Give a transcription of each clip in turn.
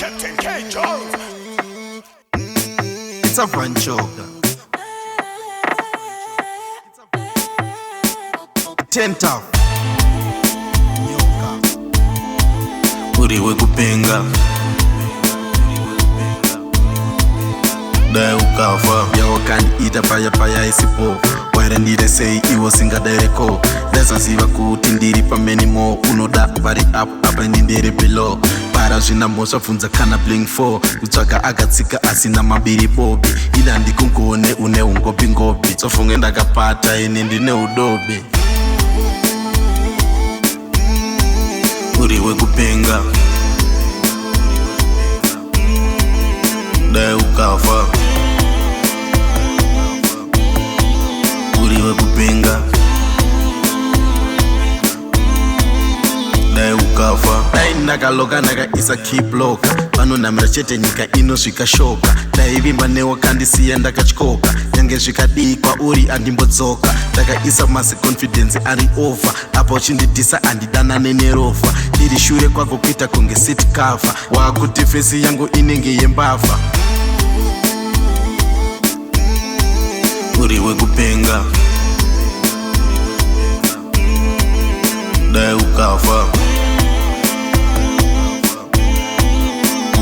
Kaptain Kjonz. It's a fun Choga. 10 tough. Uriwe kupenga Dai Ukafa Yo kandi ita paya isipo Waira ndire say iwo singa dereko Desa siva kuti ndiri pameni mo Unoda vari up apa ndindiri below Para zvina mosha funza kana bling 4 Kutsvaka akatsika asina mabiri bobi Ida ndikungone une ungopi ngopi Tsofunge ndakapata ine ndine udobi Uriwe kupenga Dai Ukafa Uriwe kupenga Dai Ukafa Dai ndakaloka ndakaisa keep loka Vanonamira chete nyika inosvika shoka Dai vimba newo kandisiya ndakatyoka Nyange zvikadii kwauri andimbodzoka Ndakaisa masi confidence ari over Apa uchindidhisa andidanane nerofa Ndiri shure kwako kuita kunge city cover Wakuti fesi yangu inenge yembavha Uriwe kupenga Dai Ukafa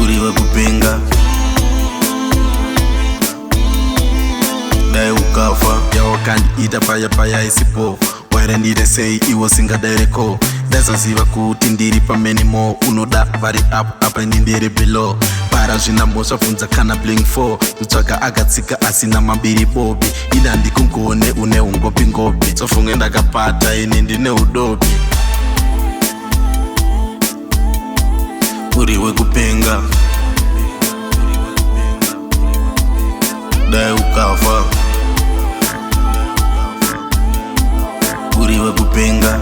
Uriwe kupenga Dai Ukafa Yo kandi ita paya isipo Waira ndire say iwo singa dereko Desa siva kuti ndiri pameni mo Unoda vari up apa ndindiri below Para zvina mosha funza kana bling 4 Kutsvaka akatsika asina mabiri bobi Ida ndikungone une ungopi ngopi Tsofunge ndakapata ine ndine udobi Uriwe kupenga Dai Ukafa Uriwe kupenga